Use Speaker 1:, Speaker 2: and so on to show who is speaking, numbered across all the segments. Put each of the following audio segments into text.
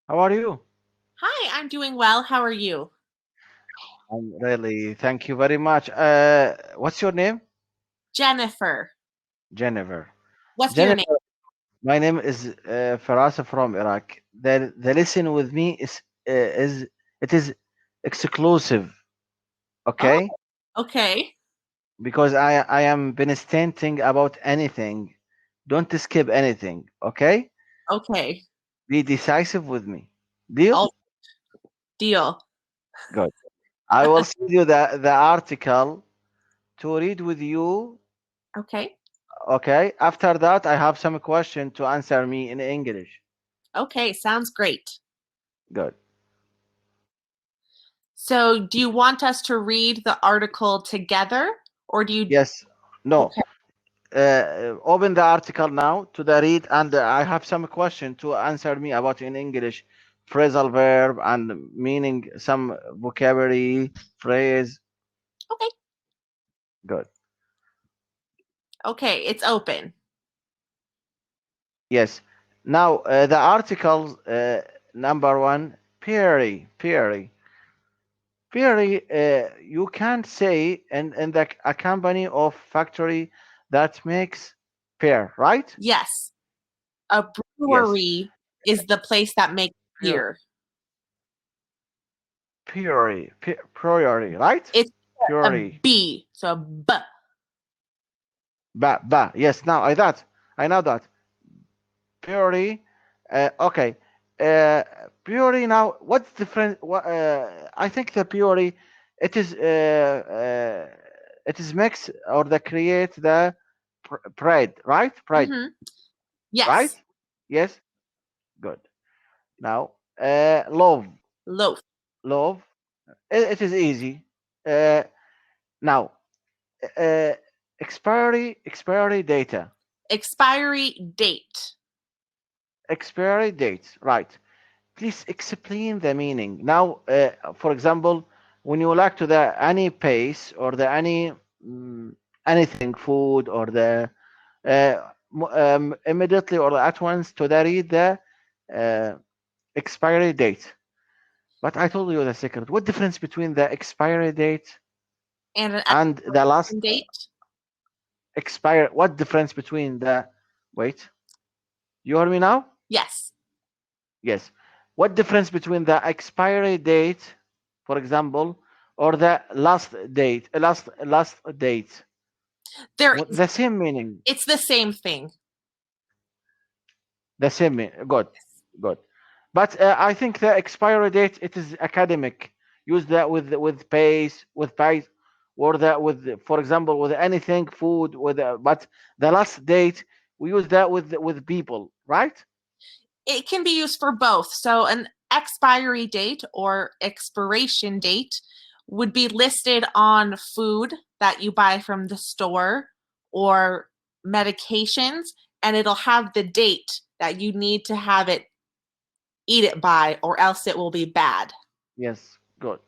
Speaker 1: How are you?
Speaker 2: Hi, I'm doing well. How are you?
Speaker 1: I'm really, thank you very much. What's your name?
Speaker 2: Jennifer.
Speaker 1: Jennifer.
Speaker 2: What's your name?
Speaker 1: Jennifer, my name is Farasa from Iraq. The listen with me is it is exclusive,
Speaker 2: Oh,
Speaker 1: okay?
Speaker 2: okay.
Speaker 1: Because I am been standing about anything. Don't skip anything, okay?
Speaker 2: Okay.
Speaker 1: Be decisive with me. Deal?
Speaker 2: Oh, deal.
Speaker 1: Good. I will send you the article to read with you.
Speaker 2: Okay.
Speaker 1: Okay. After that, I have some question to answer me in English.
Speaker 2: Okay, sounds great.
Speaker 1: Good.
Speaker 2: So, do you want us to read the article together or do you
Speaker 1: Yes. No.
Speaker 2: Okay.
Speaker 1: Open the article now to the read, and I have some question to answer me about in English, phrasal verb and meaning, some vocabulary phrase.
Speaker 2: Okay.
Speaker 1: Good.
Speaker 2: Okay, it's open.
Speaker 1: Yes. Now the article number one, Perry. You can't say in a company of factory that makes pear, right?
Speaker 2: Yes. A
Speaker 1: Yes.
Speaker 2: brewery is the place that makes
Speaker 1: Pure,
Speaker 2: beer.
Speaker 1: Priori, right?
Speaker 2: It's a
Speaker 1: Purely.
Speaker 2: B. So B.
Speaker 1: Ba. Yes. Now I know that. Purely. Okay. Uh, Purely. Now, what's different? I think the purely, it is it is mix or the create the bread, right? Bread,
Speaker 2: Mhm.
Speaker 1: right?
Speaker 2: Yes.
Speaker 1: Yes. Good. Now, love,
Speaker 2: Loaf.
Speaker 1: love. It is easy. Uh, Now, uh, expiry data,
Speaker 2: Expiry date.
Speaker 1: expiry dates. Right. Please explain the meaning. Now, for example, when you like to the any pace or the any anything food or the immediately or at once to the read the uh, expiry date. But I told you the secret. What difference between the expiry date
Speaker 2: And an
Speaker 1: and the last
Speaker 2: expiration date.
Speaker 1: expire? What difference between the wait? You hear me now?
Speaker 2: Yes.
Speaker 1: Yes. What difference between the expiry date, for example, or the last date?
Speaker 2: There
Speaker 1: The same meaning.
Speaker 2: It's the same thing.
Speaker 1: The same meaning. Good. Good. But I think the expiry date it is academic. Use that with pace, or that with, for example, with anything food with. But the last date we use that with people, right?
Speaker 2: It can be used for both. So an expiry date or expiration date would be listed on food that you buy from the store or medications, and it'll have the date that you need to have it eat it by, or else it will be bad.
Speaker 1: Yes. Good.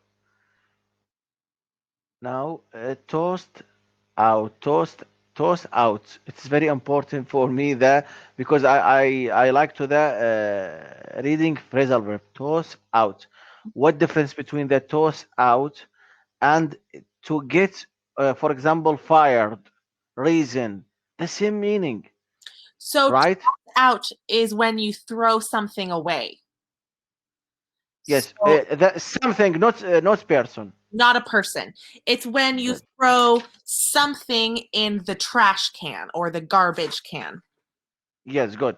Speaker 1: Now, toast out. It's very important for me that because I like to the reading phrasal verb toast out. What difference between the toast out and to get, for example, fired? Reason the same meaning,
Speaker 2: So
Speaker 1: right?
Speaker 2: out is when you throw something away.
Speaker 1: Yes,
Speaker 2: So
Speaker 1: that something, not person.
Speaker 2: not a person. It's when you
Speaker 1: Good.
Speaker 2: throw something in the trash can or the garbage can.
Speaker 1: Yes, good.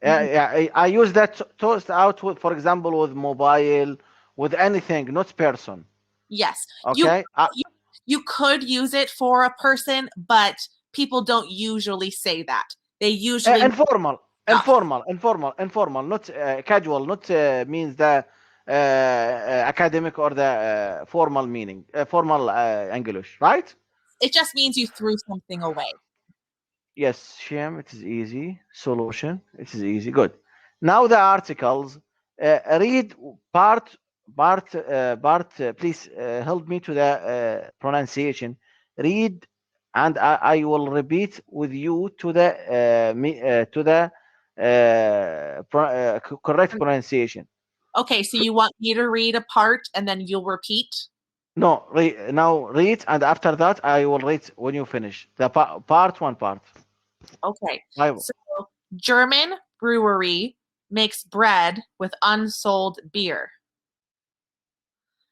Speaker 2: Mhm.
Speaker 1: Yeah, I use that toast out with, for example, with mobile, with anything, not person.
Speaker 2: Yes. You,
Speaker 1: Okay.
Speaker 2: you you could use it for a person, but people don't usually say that. They usually mean
Speaker 1: Informal,
Speaker 2: stuff.
Speaker 1: informal, not casual, not means the academic or the formal meaning, formal English, right?
Speaker 2: It just means you threw something away.
Speaker 1: Yes, Sham, it is easy. Solution, it is easy. Good. Now the articles. Read part. Please help me to the pronunciation. Read, and I will repeat with you to the correct pronunciation.
Speaker 2: Okay, so you want me to read a part and then you'll repeat?
Speaker 1: No, now read, and after that I will read when you finish the part one part.
Speaker 2: Okay.
Speaker 1: I
Speaker 2: So German brewery makes bread with unsold beer.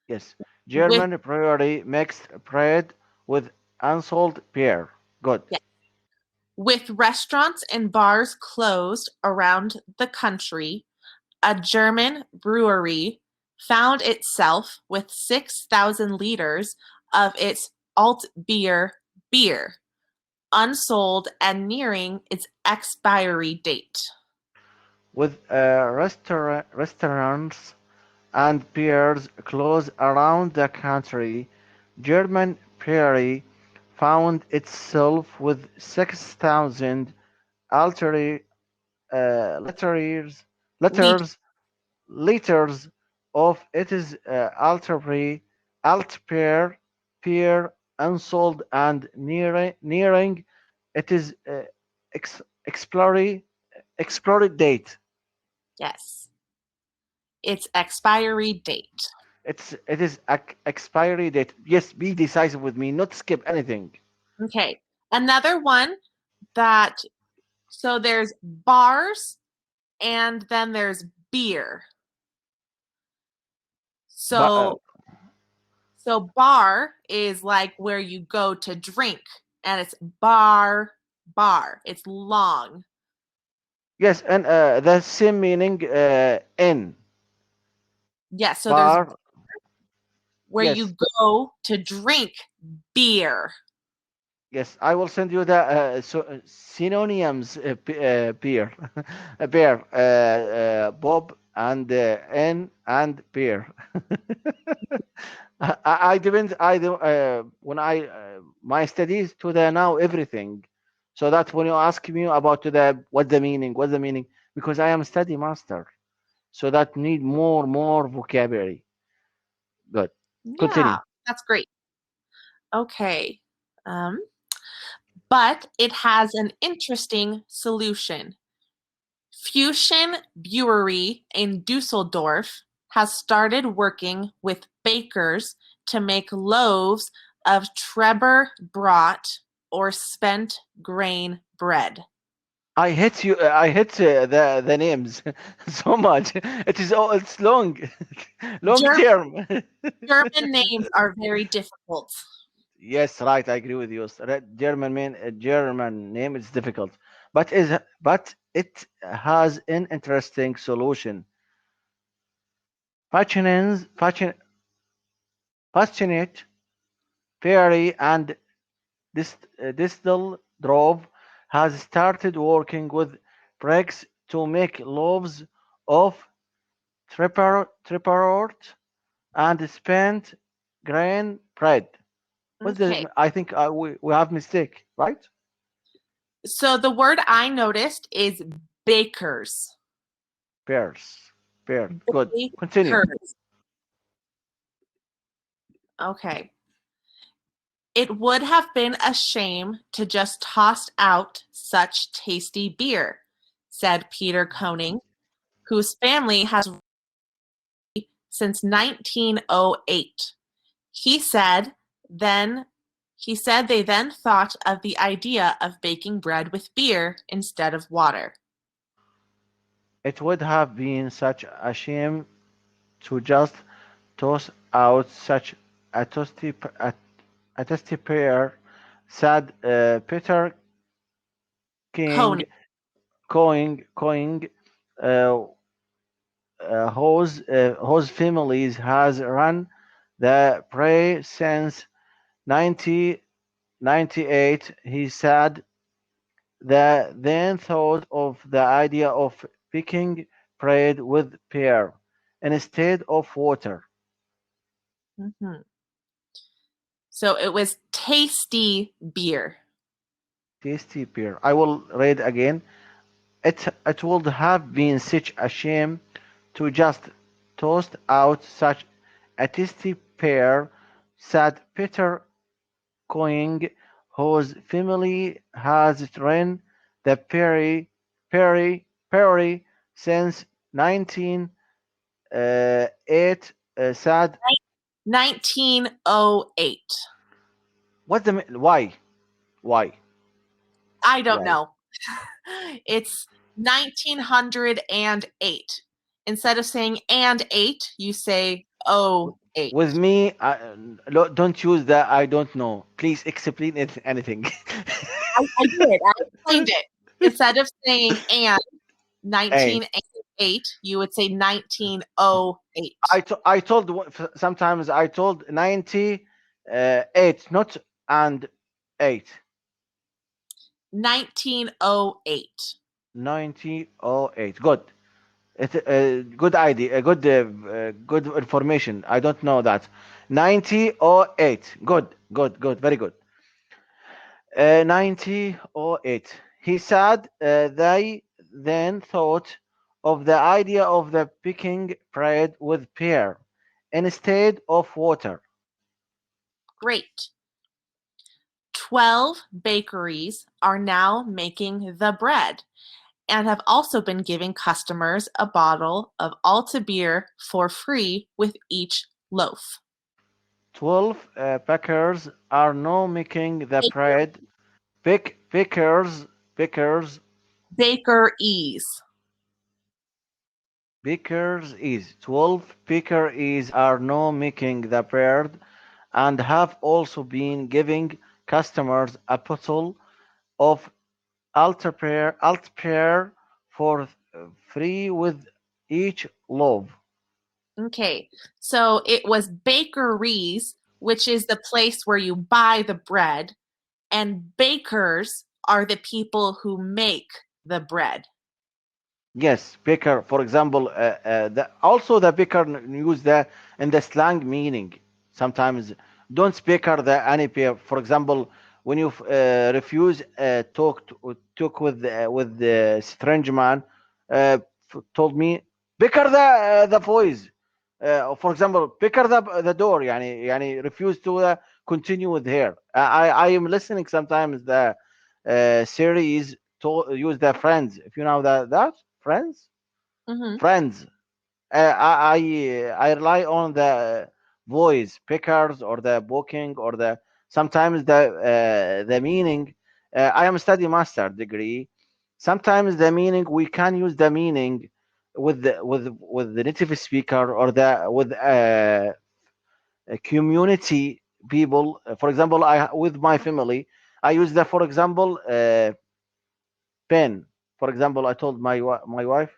Speaker 1: yes,
Speaker 2: With
Speaker 1: German brewery mixed bread with unsold beer. Good.
Speaker 2: yeah, with restaurants and bars closed around the country, a German brewery found itself with 6,000 liters of its Altbier beer, unsold and nearing its expiry date.
Speaker 1: With restaurants and piers close around the country, German brewery found itself with 6,000 alternate letters,
Speaker 2: Liter.
Speaker 1: letters, liters of its Altbier beer unsold and nearing its expiry date.
Speaker 2: Yes, its expiry date.
Speaker 1: It is expiry date. Yes, be decisive with me. Not skip anything.
Speaker 2: Okay. Another one that so there's bars and then there's beer.
Speaker 1: But
Speaker 2: So bar is like where you go to drink and it's bar. It's long.
Speaker 1: yes, and the same meaning in
Speaker 2: Yeah, so there's
Speaker 1: bar.
Speaker 2: where you
Speaker 1: Yes,
Speaker 2: go to drink beer.
Speaker 1: yes. I will send you the synonyms. Beer, beer, Bob, and N and beer. I didn't. I do when I my studies to the now everything. So that when you ask me about to the what's the meaning, because I am study master. So that need more vocabulary. Good.
Speaker 2: Yeah,
Speaker 1: Continue.
Speaker 2: that's great. Okay. Um, but it has an interesting solution. Fuechschen Brewery in Duesseldorf has started working with bakers to make loaves of Treberbrot or spent grain bread.
Speaker 1: I hate you. I hate the names so much. It is all. It's long, long
Speaker 2: Ger-
Speaker 1: term.
Speaker 2: German names are very difficult.
Speaker 1: Yes, right. I agree with you. German name is difficult, but it has an interesting solution. Passionate, Perry and Duesseldorf has started working with bricks to make loaves of Treberbrot and spent grain bread. What's
Speaker 2: Okay.
Speaker 1: the? I think we have mistake, right?
Speaker 2: So the word I noticed is bakers.
Speaker 1: Pears, pear. Good. Continue.
Speaker 2: Bakers. Okay. It would have been a shame to just toss out such tasty beer, said Peter Koenig, whose family has since 1908. He said then he said they then thought of the idea of baking bread with beer instead of water.
Speaker 1: It would have been such a shame to just toss out such a tasty pear, said Peter King,
Speaker 2: Koenig.
Speaker 1: Coing, uh, whose families has run the prey since 1998. He said that then thought of the idea of picking bread with pear instead of water.
Speaker 2: Mhm. So it was tasty beer.
Speaker 1: Tasty pear. I will read again. It would have been such a shame to just toss out such a tasty pear, said Peter Koenig, whose family has run the Perry since 1998. Eight. Sad.
Speaker 2: 1908.
Speaker 1: What the? Why? Why?
Speaker 2: I don't
Speaker 1: Why?
Speaker 2: know. It's 1908. Instead of saying and eight, you say oh eight.
Speaker 1: With me, don't use the I don't know. Please explain it, anything.
Speaker 2: I did. I explained it. Instead of saying and
Speaker 1: Eight.
Speaker 2: 1908, you would say 1908.
Speaker 1: I told sometimes I told 90 eight, not and eight.
Speaker 2: 1908.
Speaker 1: 9008. Good. It's a good idea. A good information. I don't know that. 9008. Good. Good. Good. Very good. 9008. He said they then thought of the idea of the picking bread with pear instead of water.
Speaker 2: Great. 12 bakeries are now making the bread and have also been giving customers a bottle of Altbier for free with each loaf.
Speaker 1: 12 packers are now making the bread. Pickers,
Speaker 2: Bakeries.
Speaker 1: pickers is 12 picker is are now making the bread and have also been giving customers a bottle of Altbier for free with each loaf.
Speaker 2: Okay, so it was bakeries, which is the place where you buy the bread, and bakers are the people who make the bread.
Speaker 1: Yes, picker. For example, also the picker use the in the slang meaning. Sometimes don't picker the any pair. For example, when you refuse talk with the strange man, told me picker the voice. For example, picker the door. Yani refuse to continue with her. I am listening sometimes the series to use the friends. If you know that. Friends,
Speaker 2: Hmm.
Speaker 1: friends. I rely on the voice pickers or the booking or the sometimes the meaning. I am study master degree. Sometimes the meaning we can use the meaning with the native speaker or the with community people. For example, I with my family, I use the for example pen. For example, I told my wife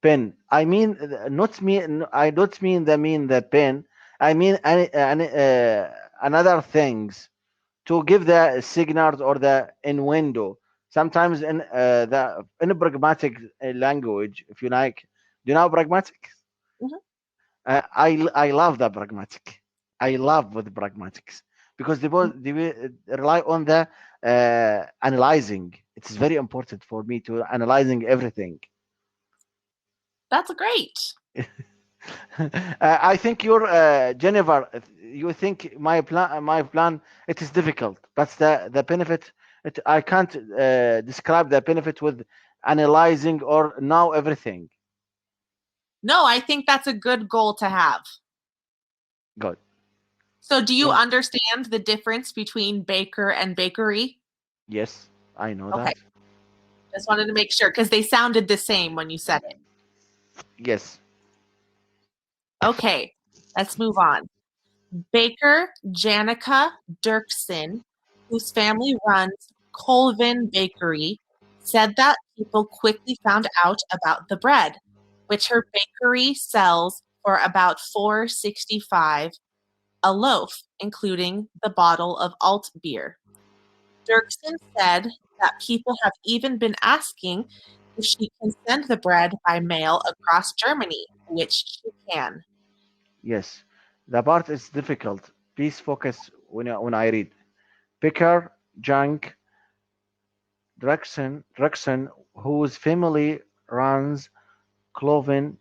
Speaker 1: pen. I mean, not mean. I don't mean the pen. I mean another things to give the signals or the innuendo. Sometimes in pragmatic language, if you like. Do you know pragmatic?
Speaker 2: Hmm.
Speaker 1: I love the pragmatic. I love with pragmatics because they will rely on the analyzing. It's very important for me to analyzing everything.
Speaker 2: That's great.
Speaker 1: I think you're Jennifer. You think my plan it is difficult, but the benefit I can't describe the benefit with analyzing or know everything.
Speaker 2: No, I think that's a good goal to have.
Speaker 1: Good.
Speaker 2: So, do you
Speaker 1: Thank.
Speaker 2: understand the difference between baker and bakery?
Speaker 1: Yes, I know
Speaker 2: Okay,
Speaker 1: that.
Speaker 2: just wanted to make sure because they sounded the same when you said it.
Speaker 1: Yes.
Speaker 2: Okay, let's move on. Baker Janika Derksen, whose family runs Coelven Bakery, said that people quickly found out about the bread, which her bakery sells for about 4.65 a loaf, including the bottle of alt beer. Derksen said that people have even been asking if she can send the bread by mail across Germany, which she can.
Speaker 1: Yes. The part is difficult. Please focus when I read. Picker, Junk, Drexen, whose family runs Cloven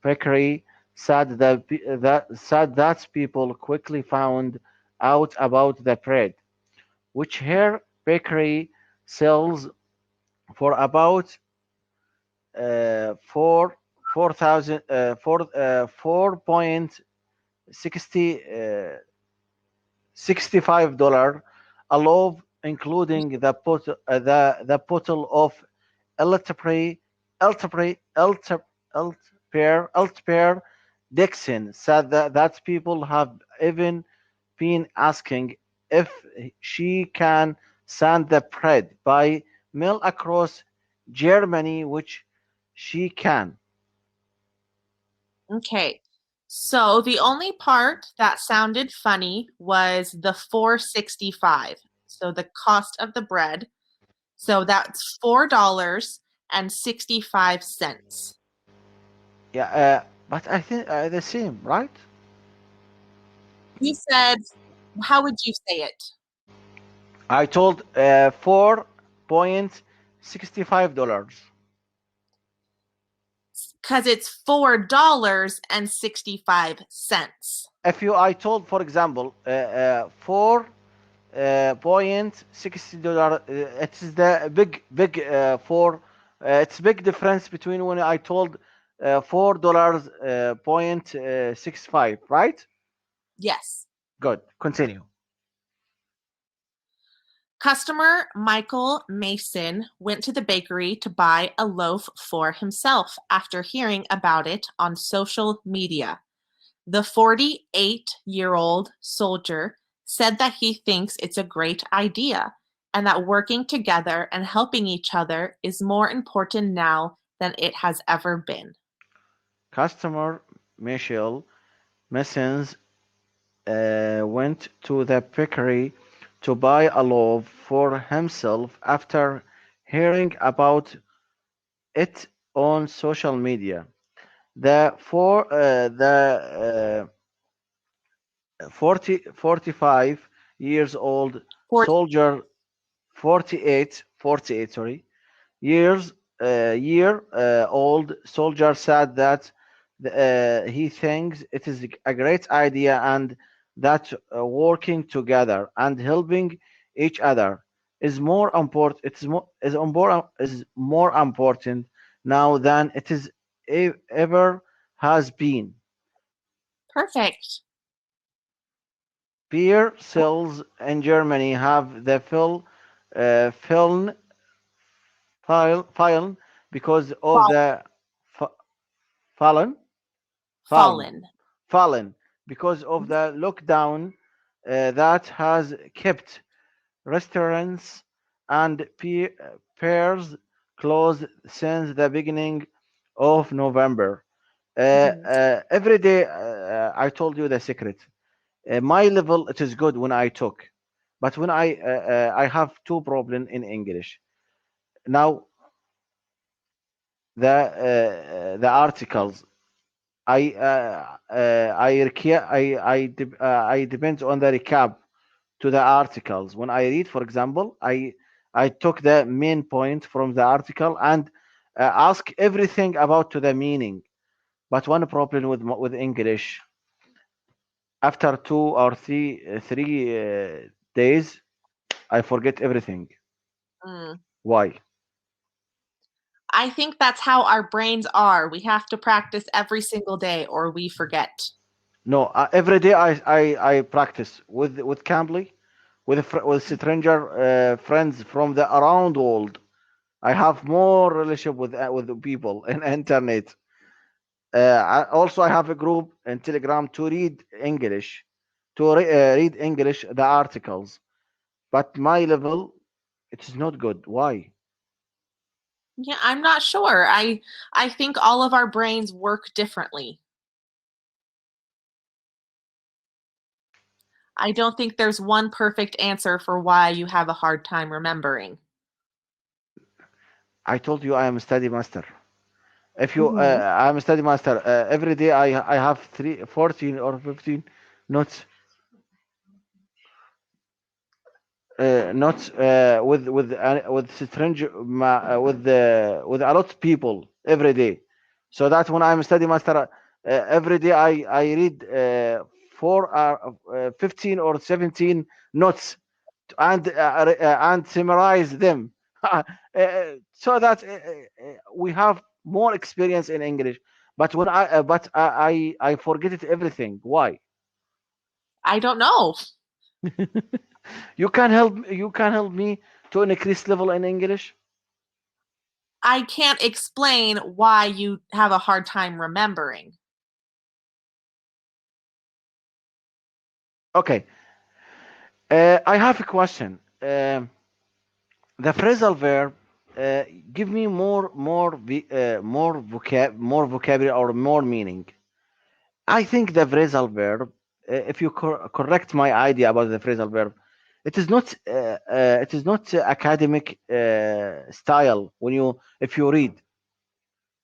Speaker 1: Bakery, said that people quickly found out about the bread, which her bakery sells for about 4,000 4.60 $65 a loaf, including the bottle of Altbier Altbier. Dixon said that people have even been asking if she can send the bread by mail across Germany, which she can.
Speaker 2: Okay. So the only part that sounded funny was the 465. So the cost of the bread. So that's $4.65.
Speaker 1: Yeah, but I think the same, right?
Speaker 2: You said, how would you say it?
Speaker 1: I told $4.65.
Speaker 2: Because it's $4.65.
Speaker 1: If you, I told, for example, 4.60 dollar. It's the big four. It's big difference between when I told $4 point 65. Right?
Speaker 2: Yes.
Speaker 1: Good. Continue.
Speaker 2: Customer Michael Mason went to the bakery to buy a loaf for himself after hearing about it on social media. The 48-year-old soldier said that he thinks it's a great idea and that working together and helping each other is more important now than it has ever been.
Speaker 1: Customer Michelle Messens went to the bakery to buy a loaf for himself after hearing about it on social media. The 45 years old
Speaker 2: For
Speaker 1: soldier, 48 sorry, year old soldier said that he thinks it is a great idea and that working together and helping each other is more important. Is more important now than it is ever has been.
Speaker 2: perfect.
Speaker 1: Beer sales in Germany have the film fallen because of
Speaker 2: Fall-
Speaker 1: the fa- fallen fallen
Speaker 2: Fallen.
Speaker 1: fallen because of the lockdown that has kept restaurants and pairs closed since the beginning of November.
Speaker 2: Mhm.
Speaker 1: Every day, I told you the secret. My level it is good when I talk, but when I have two problem in English. Now the articles I depend on the recap to the articles. When I read, for example, I took the main point from the article and ask everything about to the meaning. But one problem with English, after 2 or 3 days, I forget everything.
Speaker 2: Mm.
Speaker 1: Why?
Speaker 2: I think that's how our brains are. We have to practice every single day or we forget.
Speaker 1: No, every day I practice with Cambly, with stranger friends from the around world. I have more relationship with the people in internet. Also, I have a group in Telegram to read English, read English the articles. But my level, it is not good. Why?
Speaker 2: Yeah, I'm not sure. I think all of our brains work differently. I don't think there's one perfect answer for why you have a hard time remembering.
Speaker 1: I told you I am a study master. If you,
Speaker 2: Mhm.
Speaker 1: I'm a study master. Every day I have 14 or 15 notes, notes with strange with a lot of people every day. So that when I'm a study master, every day I read 15 or 17 notes and summarize them. So that we have more experience in English. But when I forget it everything. Why?
Speaker 2: I don't know.
Speaker 1: You can help me to increase level in English.
Speaker 2: I can't explain why you have a hard time remembering.
Speaker 1: Okay. I have a question. The phrasal verb. Uh, Give me more vocabulary or more meaning. I think the phrasal verb. If you correct my idea about the phrasal verb, it is not academic style when you if you read.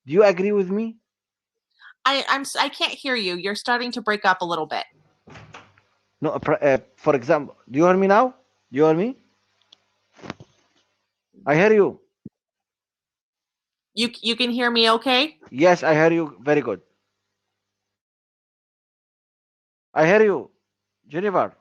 Speaker 1: Do you agree with me?
Speaker 2: I can't hear you. You're starting to break up a little bit.
Speaker 1: No. For example, do you hear me now? Do you hear me? I hear you.
Speaker 2: You can hear me okay?
Speaker 1: Yes, I hear you. Very good. I hear you, Jennifer.